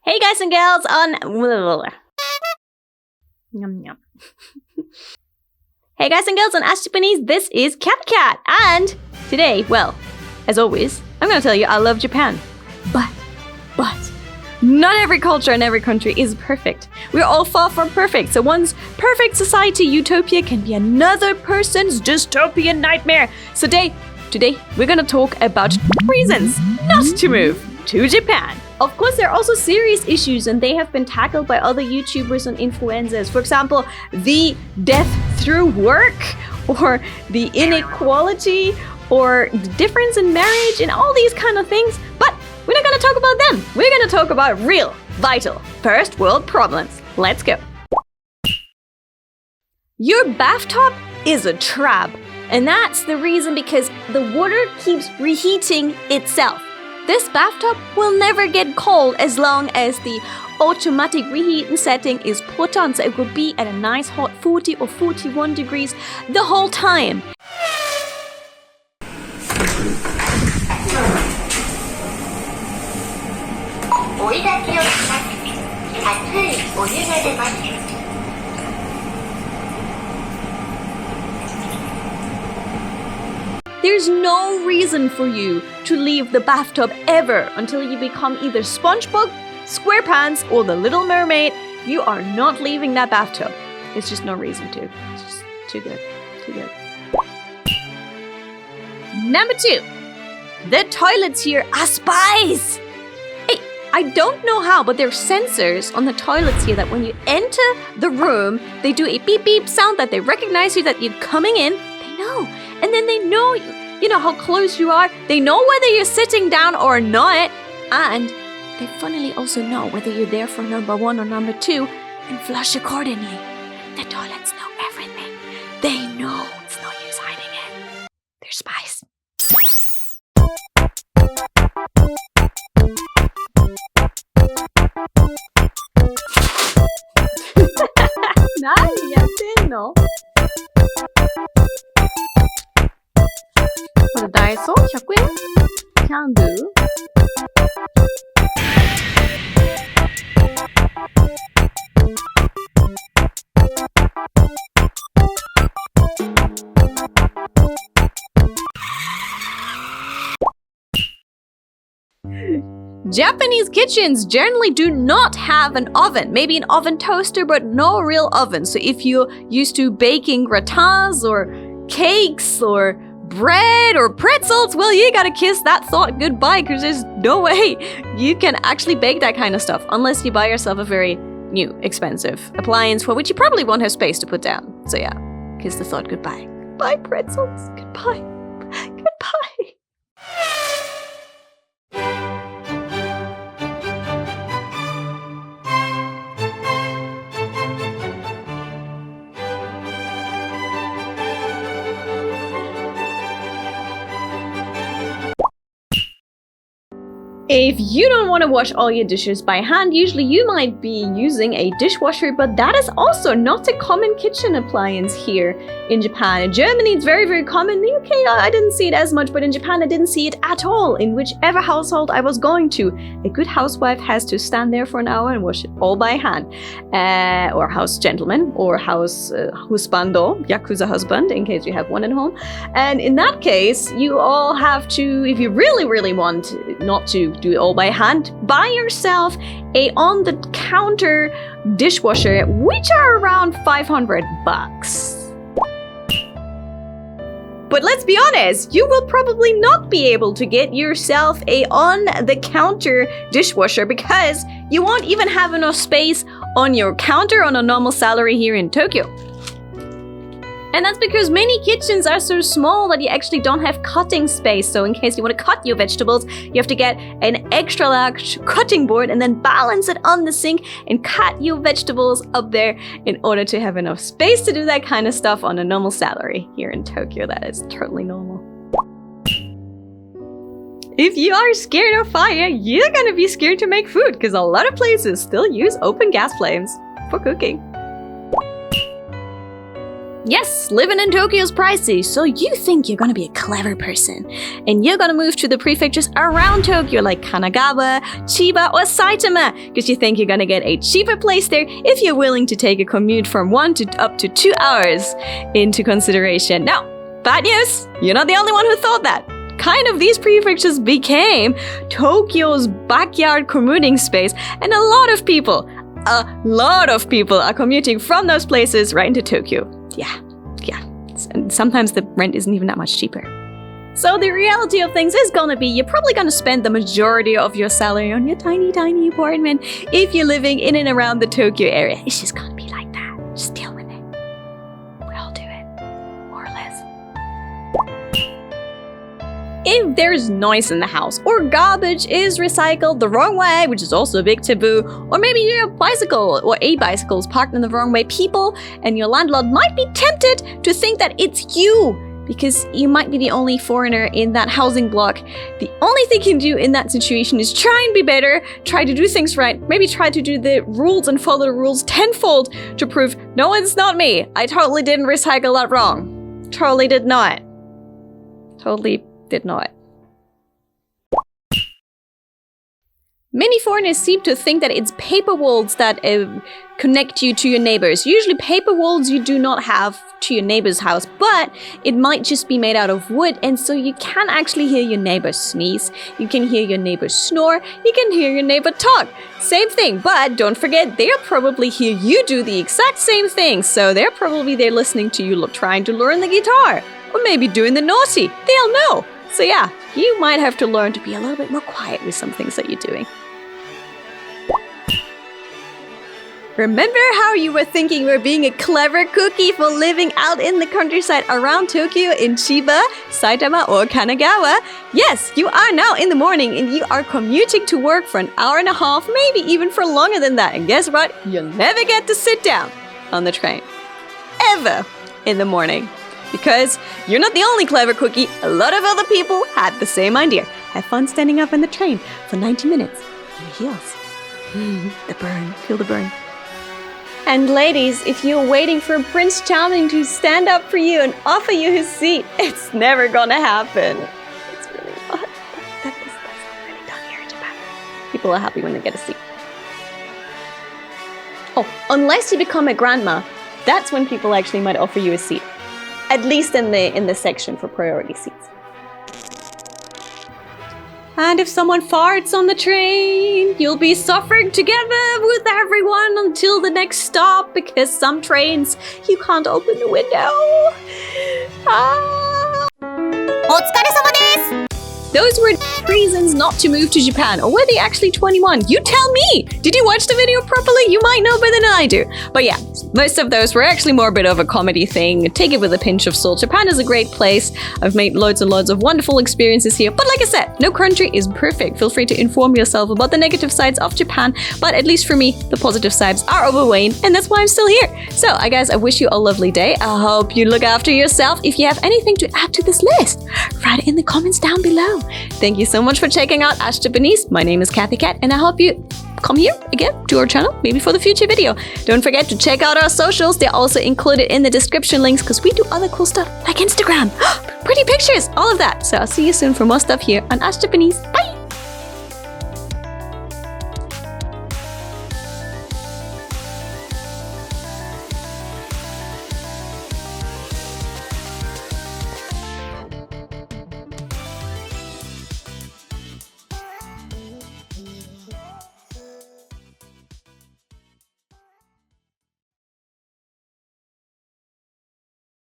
Hey guys and girls on... Yum, yum. Hey guys and girls on Japanese, this is Cathy Cat, and today, well, as always, I'm gonna tell you I love Japan. But, not every culture and every country is perfect. We're all far from perfect, so one's perfect society utopia can be another person's dystopian nightmare. So today, we're gonna talk about reasons not to move to Japan. Of course, there are also serious issues, and they have been tackled by other YouTubers and influencers. For example, the death through work, or the inequality, or the difference in marriage, and all these kind of things. But we're not gonna talk about them. We're gonna talk about real, vital, first world problems. Let's go. Your bathtub is a trap, and that's the reason because the water keeps reheating itself. This bathtub will never get cold as long as the automatic reheating setting is put on, so it will be at a nice hot 40 or 41 degrees the whole time. There's no reason for you to leave the bathtub ever until you become either SpongeBob, SquarePants, or the Little Mermaid. You are not leaving that bathtub. There's just no reason to. It's just too good. Too good. Number 2. The toilets here are spies! Hey, I don't know how, but there are sensors on the toilets here that when you enter the room, they do a beep beep sound that they recognize you, that you're coming in. They know. And then they know you know how close you are. They know whether you're sitting down or not. And they funnily also know whether you're there for number 1 or number 2 and flush accordingly. The toilets know everything. They know it's no use hiding it. They're spies. Nani yattenno? これダイソー100円 Can do. Japanese kitchens generally do not have an oven. Maybe an oven toaster, but no real oven. So if you're used to baking gratins or cakes or bread or pretzels, well, you gotta kiss that thought goodbye, because there's no way you can actually bake that kind of stuff unless you buy yourself a very new, expensive appliance for which you probably won't have space to put down. So yeah, kiss the thought goodbye. Goodbye, pretzels. Goodbye. Goodbye. If you don't want to wash all your dishes by hand, usually you might be using a dishwasher, but that is also not a common kitchen appliance here in Japan. In Germany, it's very, very common. In the UK, I didn't see it as much, but in Japan, I didn't see it at all. In whichever household I was going to, a good housewife has to stand there for an hour and wash it all by hand. Or house gentleman, or house husbando, yakuza husband, in case you have one at home. And in that case, you all have to, if you really, really want not to do it all by hand, buy yourself a on-the-counter dishwasher, which are around $500. But let's be honest, you will probably not be able to get yourself a on-the-counter dishwasher because you won't even have enough space on your counter on a normal salary here in Tokyo. And that's because many kitchens are so small that you actually don't have cutting space. So in case you want to cut your vegetables, you have to get an extra large cutting board and then balance it on the sink and cut your vegetables up there in order to have enough space to do that kind of stuff on a normal salary here in Tokyo. That is totally normal. If you are scared of fire, you're gonna be scared to make food because a lot of places still use open gas flames for cooking. Yes, living in Tokyo is pricey, so you think you're gonna be a clever person, and you're gonna move to the prefectures around Tokyo like Kanagawa, Chiba, or Saitama, because you think you're gonna get a cheaper place there if you're willing to take a commute from 1 to up to 2 hours into consideration. Now, bad news, you're not the only one who thought that. Kind of these prefectures became Tokyo's backyard commuting space, and a lot of people are commuting from those places right into Tokyo. Yeah. And sometimes the rent isn't even that much cheaper. So the reality of things is gonna be you're probably gonna spend the majority of your salary on your tiny, tiny apartment if you're living in and around the Tokyo area. It's just gonna be like that. Just deal with it. We all do it, more or less. If there's noise in the house, or garbage is recycled the wrong way, which is also a big taboo, or maybe your bicycle or a bicycle is parked in the wrong way, people and your landlord might be tempted to think that it's you, because you might be the only foreigner in that housing block. The only thing you can do in that situation is try and be better, try to do things right, maybe try to do the rules and follow the rules tenfold to prove, no, it's not me. I totally didn't recycle that wrong. Totally did not. Totally did not. Many foreigners seem to think that it's paper walls that connect you to your neighbors. Usually paper walls you do not have to your neighbor's house, but it might just be made out of wood, and so you can actually hear your neighbor sneeze, you can hear your neighbor snore, you can hear your neighbor talk. Same thing, but don't forget, they'll probably hear you do the exact same thing, so they're probably there listening to you trying to learn the guitar, or maybe doing the naughty. They'll know. So yeah, you might have to learn to be a little bit more quiet with some things that you're doing. Remember how you were thinking you were being a clever cookie for living out in the countryside around Tokyo in Chiba, Saitama, or Kanagawa? Yes, you are now in the morning and you are commuting to work for an hour and a half, maybe even for longer than that. And guess what? You'll never get to sit down on the train. Ever in the morning. Because you're not the only clever cookie. A lot of other people had the same idea. Have fun standing up in the train for 90 minutes in your heels. The burn. Feel the burn. And ladies, if you're waiting for Prince Charming to stand up for you and offer you his seat, it's never gonna happen. It's really not. That's not really done here in Japan. People are happy when they get a seat. Oh, unless you become a grandma, that's when people actually might offer you a seat. At least in the section for priority seats. And if someone farts on the train, you'll be suffering together with everyone until the next stop, because some trains, you can't open the window. Those were reasons not to move to Japan, or were they actually 21? You tell me! Did you watch the video properly? You might know better than I do. But yeah, most of those were actually more a bit of a comedy thing. Take it with a pinch of salt. Japan is a great place. I've made loads and loads of wonderful experiences here. But like I said, no country is perfect. Feel free to inform yourself about the negative sides of Japan. But at least for me, the positive sides are overweighing, and that's why I'm still here. So, guys, I wish you a lovely day. I hope you look after yourself. If you have anything to add to this list, write it in the comments down below. Thank you so much for checking out Ash Japanese. My name is Cathy Cat, and I hope you come here again to our channel, maybe for the future video. Don't forget to check out our socials. They're also included in the description links, because we do other cool stuff like Instagram, pretty pictures, all of that. So I'll see you soon for more stuff here on Ash Japanese. Bye!